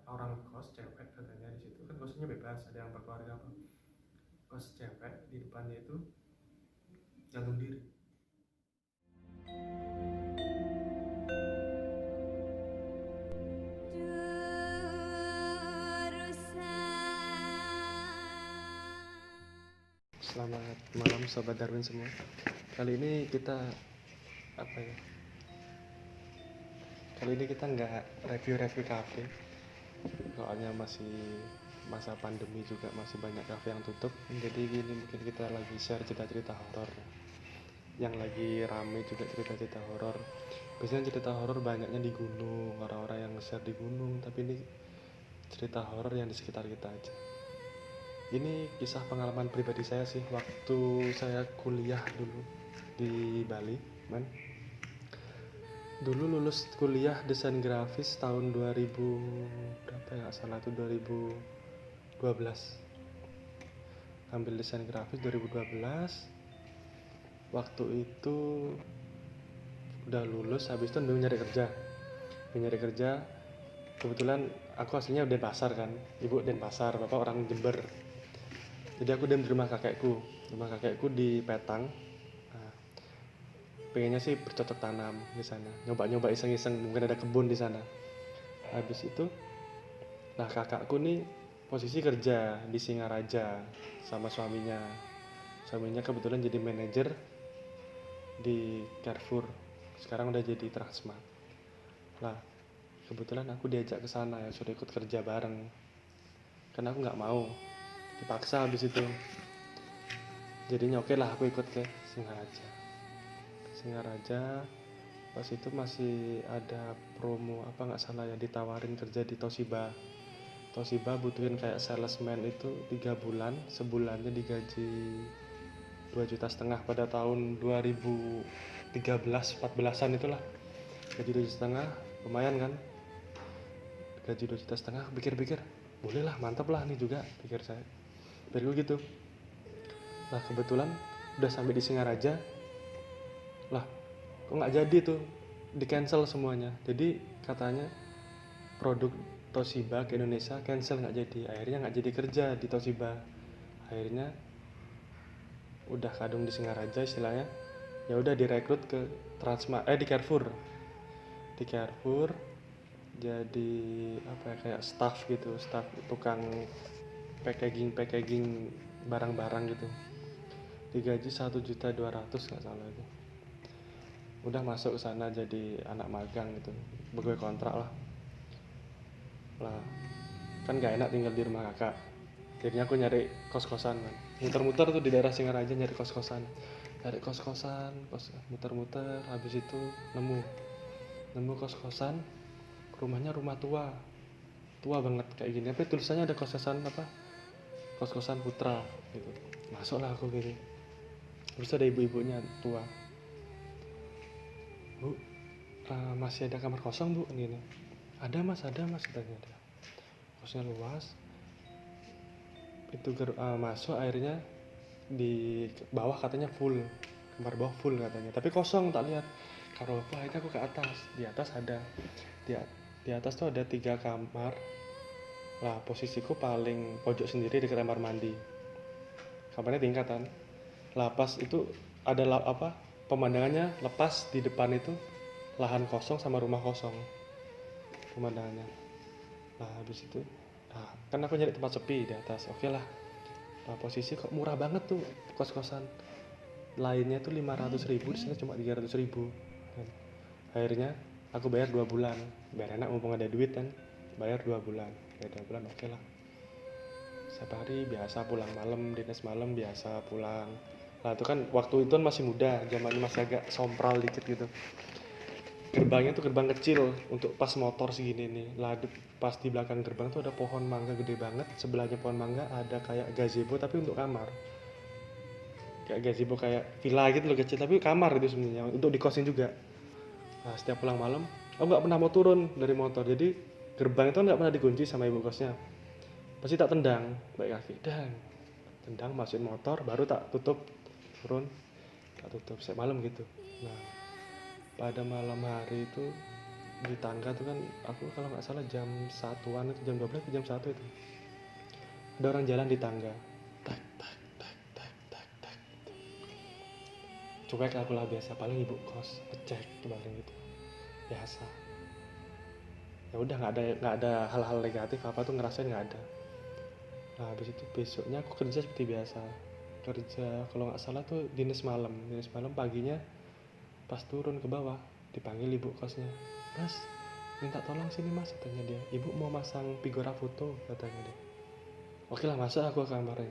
orang kos cewek katanya di situ, kan kosnya bebas, ada yang berkeluarga apa, kos cewek di depannya itu gantung diri. Selamat malam sobat Darwin semua. Kali ini kita apa ya? Kali ini kita nggak review kafe, soalnya masih masa pandemi juga, masih banyak kafe yang tutup. Jadi gini, mungkin kita lagi share cerita-cerita horor. Yang lagi rame juga cerita-cerita horor. Biasanya cerita horor banyaknya di gunung, orang-orang yang share di gunung. Tapi ini cerita horor yang di sekitar kita aja. Ini kisah pengalaman pribadi saya sih, waktu saya kuliah dulu di Bali, man. Dulu lulus kuliah desain grafis tahun 2000 berapa ya, salah itu 2012. Ambil desain grafis 2012. Waktu itu udah lulus, habis itu nyari kerja. Kebetulan aku aslinya Denpasar kan, ibu Denpasar, bapak orang Jember. Jadi aku di rumah kakekku di Petang. Nah, pengennya sih bercocok tanam di sana, nyoba iseng-iseng, mungkin ada kebun di sana. Habis itu, nah kakakku nih posisi kerja di Singaraja sama suaminya kebetulan jadi manajer di Carrefour, sekarang udah jadi Transmart. Lah kebetulan aku diajak ke sana, ya suruh ikut kerja bareng, karena aku nggak mau, dipaksa. Habis itu jadinya oke lah, aku ikut ke Singaraja. Pas itu masih ada promo apa nggak salah ya, ditawarin kerja di Toshiba butuhin kayak salesman itu 3 bulan, sebulannya digaji 2,5 juta pada tahun 2013-14an itulah. Gaji 2,5 juta, lumayan kan, gaji 2,5 juta. Pikir-pikir boleh lah, mantap lah nih juga, pikir gitu. Nah kebetulan udah sampai di Singaraja, lah kok nggak jadi tuh, di cancel semuanya. Jadi katanya produk Toshiba ke Indonesia cancel, nggak jadi. Akhirnya nggak jadi kerja di Toshiba. Akhirnya udah kadung di Singaraja istilahnya, ya udah direkrut ke di Carrefour jadi apa ya, kayak staff gitu, staff tukang packaging barang-barang gitu. Digaji 1,2 juta nggak salah itu. Udah masuk ke sana jadi anak magang gitu, pegawai kontrak lah. Kan nggak enak tinggal di rumah kakak, jadinya aku nyari kos-kosan kan. Muter-muter tuh di daerah Singaraja nyari kos-kosan, muter-muter. Habis itu nemu kos-kosan, rumahnya rumah tua banget kayak gini, tapi tulisannya ada kos-kosan putra gitu. Masuklah aku gitu, terus ada ibu-ibunya tua. Bu, masih ada kamar kosong bu? Gini, ada mas katanya. Ada, kosnya luas itu. Masuk, akhirnya di bawah katanya full, kamar bawah full katanya, tapi kosong, tak lihat kamar bawah. Akhirnya aku ke atas. Di atas tuh ada 3 kamar lah. Posisiku paling pojok sendiri dekat kamar mandi, kamarnya tingkatan lah. Pas itu ada pemandangannya lepas, di depan itu lahan kosong sama rumah kosong pemandangannya. Nah habis itu, kan aku nyari tempat sepi di atas. Oke lah. Nah, posisi kok murah banget tuh kos-kosan lainnya tuh 500.000, di sini cuma 300.000. Akhirnya aku bayar 2 bulan, biar enak, mumpung ada duit kan. Bayar 2 bulan, oke lah. Setiap hari biasa pulang malam, dinas malam biasa pulang. Nah itu kan waktu itu masih muda, zamannya masih agak sompral dikit gitu. Gerbangnya tuh gerbang kecil untuk pas motor segini nih lah. Pas di belakang gerbang tuh ada pohon mangga gede banget, sebelahnya pohon mangga ada kayak gazebo tapi untuk kamar, kayak gazebo kayak villa gitu loh, kecil tapi kamar itu sebenarnya, untuk dikosin juga. Nah setiap pulang malam aku nggak pernah mau turun dari motor, jadi gerbang itu nggak pernah dikunci sama ibu kosnya, pasti tak tendang pakai kaki, tendang, masukin motor, baru tak tutup, turun, tak tutup setiap malam gitu. Nah pada malam hari itu di tangga tuh kan, aku kalau nggak salah jam 1-an itu, jam 12 atau jam 1 itu, ada orang jalan di tangga, tak tak tak tak tak tak, cuek aku lah biasa, paling ibu kos ngecek paling gitu biasa. Ya udah, nggak ada hal-hal negatif apa tuh, ngerasain nggak ada. Nah habis itu besoknya aku kerja seperti biasa, kerja kalau nggak salah tuh dinas malam paginya. Pas turun ke bawah dipanggil ibu kosnya, mas minta tolong sini mas, katanya dia, ibu mau masang figura foto, katanya dia. Oke lah, masuk aku ke kamarnya,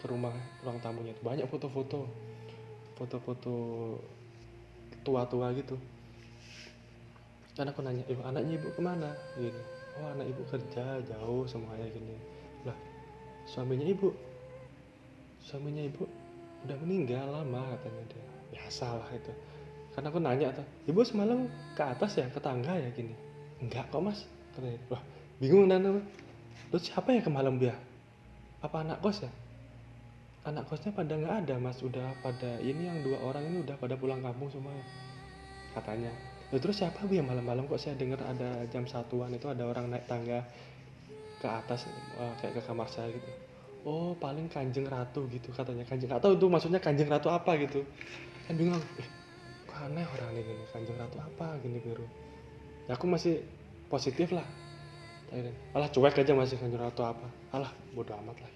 ke ruang tamunya itu banyak foto-foto tua-tua gitu. Kan aku nanya, ibu anaknya ibu kemana gini. Oh anak ibu kerja jauh semuanya gini. Lah suaminya ibu udah meninggal lama, katanya dia. Biasa lah itu, karena aku nanya tuh, ibu semalam ke atas ya, ke tangga ya gini. Enggak kok mas, katanya. Wah bingung dan apa, terus siapa ya ke malam dia, apa anak kos ya? Anak kosnya pada nggak ada mas, udah pada ini, yang 2 orang ini udah pada pulang kampung semuanya, katanya. Loh, terus siapa bu yang malam-malam kok saya dengar ada jam 1-an itu ada orang naik tangga ke atas, kayak ke kamar saya gitu. Oh paling kanjeng ratu gitu, katanya. Kanjeng, nggak tahu itu maksudnya kanjeng ratu apa gitu. Kan bingung, kok aneh orang ini gini, kanjeng ratu apa gini biru. Ya aku masih positif lah, alah cuek aja, masih kanjeng ratu apa, alah bodo amat lah.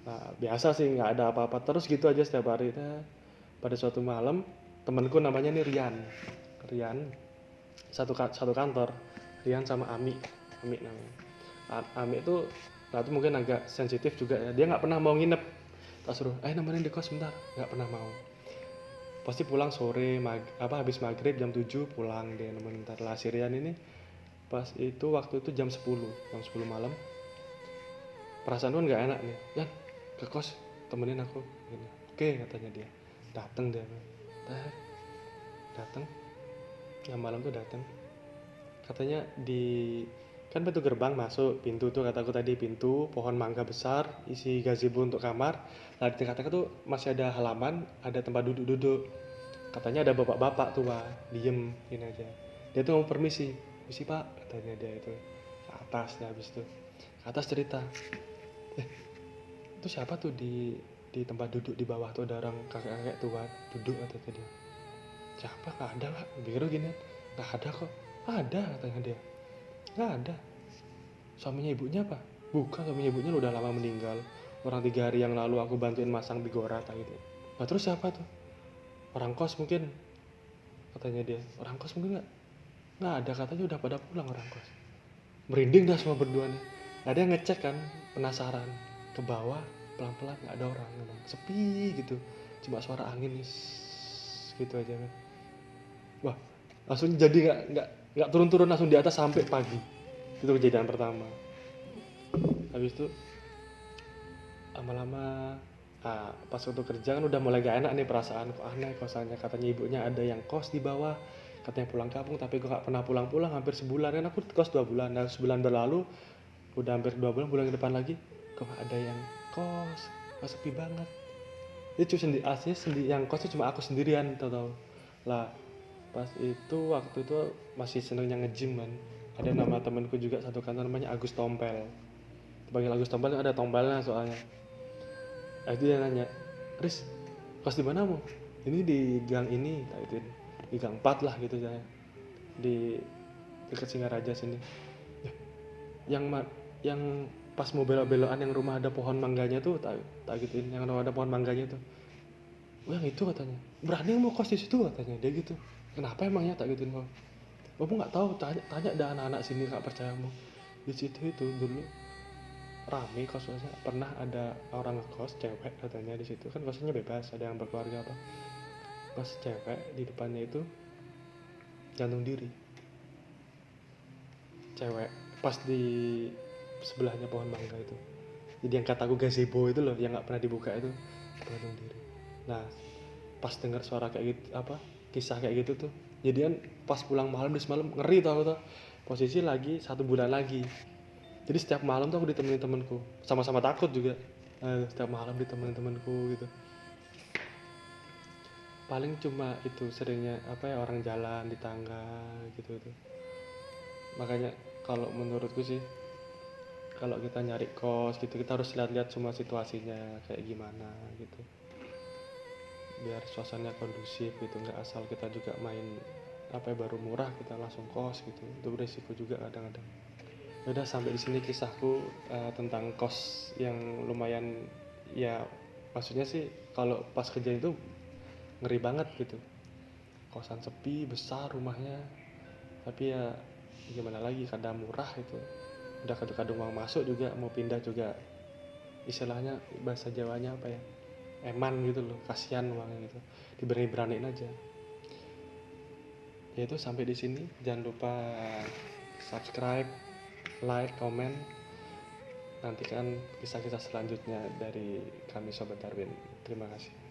Nah biasa sih, nggak ada apa-apa terus gitu aja setiap hari. Nah, pada suatu malam temanku namanya nih Rian, satu kantor, Rian sama Ami namanya. Ami itu, nah itu mungkin agak sensitif juga ya, dia nggak pernah mau nginep. Tak suruh nemenin di kos bentar, nggak pernah mau. Pasti pulang sore, habis maghrib jam 7 pulang dia nemenin. Bentar lah si Rian ini, pas itu waktu itu jam 10 malam, perasaan kan nggak enak nih, Yan ke kos temenin aku gini. Oke katanya dia, dateng dia, dateng yang malam tuh dateng, katanya di, kan pintu gerbang masuk, pintu tuh kataku tadi, pintu pohon mangga besar isi gazebo untuk kamar. Nah di tengah-tengah tuh masih ada halaman, ada tempat duduk-duduk. Katanya ada bapak-bapak tuh diem gini aja. Dia tuh mau permisi, misi pak, katanya dia itu ke atas. Ya habis itu ke atas cerita, itu siapa tuh di tempat duduk di bawah tuh, ada orang kakek-kakek tua duduk, kata dia. Siapa? Nggak ada lah, biru gini. Nggak ada kok. Ada, katanya dia. Nggak ada. Suaminya ibunya apa? Bukan, suaminya ibunya udah lama meninggal. Orang 3 hari yang lalu aku bantuin masang bigora gitu. Nah terus siapa tuh? Orang kos mungkin, katanya dia. Orang kos mungkin nggak ada, katanya udah pada pulang orang kos. Merinding dah semua berdua nih. Ada yang ngecek kan, penasaran, ke bawah pelan-pelan, nggak ada orang, memang sepi gitu, cuma suara angin nih gitu aja kan. Wah langsung jadi nggak turun-turun, langsung di atas sampai pagi. Itu kejadian pertama. Habis itu lama-lama, pas waktu kerja kan udah mulai gak enak nih perasaan, kok aneh kosannya. Katanya ibunya ada yang kos di bawah, katanya pulang kampung, tapi gue gak pernah pulang-pulang hampir sebulan kan, aku kos 2 bulan. Nah sebulan berlalu, udah hampir 2 bulan, bulan ke depan lagi kok gak ada yang kos, kok sepi banget. Ini cuma sendiri, aslinya yang kosnya cuma aku sendirian, tau lah. Pas itu waktu itu masih senengnya nge-gym kan, ada nama temanku juga satu kantor namanya Agus Tompel. Panggil Agus Tompel, ada tompelnya soalnya. Itu dia nanya, Riz kos di mana mu? Ini di gang ini, itu di gang 4 lah gitu saya, di dekat Singaraja sini. Yang pas mau belok-belokan yang rumah ada pohon mangganya tuh, tak gituin, yang ada pohon mangganya tuh. Oh yang itu, katanya. Berani mau kos di situ, katanya dia gitu. Kenapa emangnya, tak gituin kok. Kamu nggak tahu, tanya ada anak-anak sini, nggak percaya mu. Di situ itu dulu rame kosnya, pernah ada orang ngekos cewek, katanya di situ kan kosnya bebas, ada yang berkeluarga apa. Kos cewek di depannya itu gantung diri, cewek, pas di sebelahnya pohon mangga itu. Jadi yang kataku gazebo itu loh, yang nggak pernah dibuka itu, gantung diri. Nah pas dengar suara kayak gitu, kisah kayak gitu tuh, jadian pas pulang malam di semalam ngeri tau aku tuh. Posisi lagi 1 bulan lagi, jadi setiap malam tuh aku ditemenin temenku, sama-sama takut juga. Setiap malam ditemenin temenku gitu. Paling cuma itu seringnya orang jalan di tangga gitu. Makanya kalau menurutku sih, kalau kita nyari kos gitu, kita harus lihat-lihat semua situasinya kayak gimana gitu, biar suasananya kondusif gitu, nggak asal kita juga main apa ya, baru murah kita langsung kos gitu, itu beresiko juga kadang-kadang. Udah, sampai di sini kisahku tentang kos yang lumayan, ya maksudnya sih kalau pas kejadian itu ngeri banget gitu, kosan sepi besar rumahnya, tapi ya gimana lagi, kadang murah itu, udah kadang-kadang uang masuk juga, mau pindah juga istilahnya bahasa Jawanya apa ya, eman gitu loh, kasihan uangnya gitu, diberani-beraniin aja. Ya itu, sampai di sini, jangan lupa subscribe, like, comment, nantikan kisah-kisah selanjutnya dari kami Sobat Darwin. Terima kasih.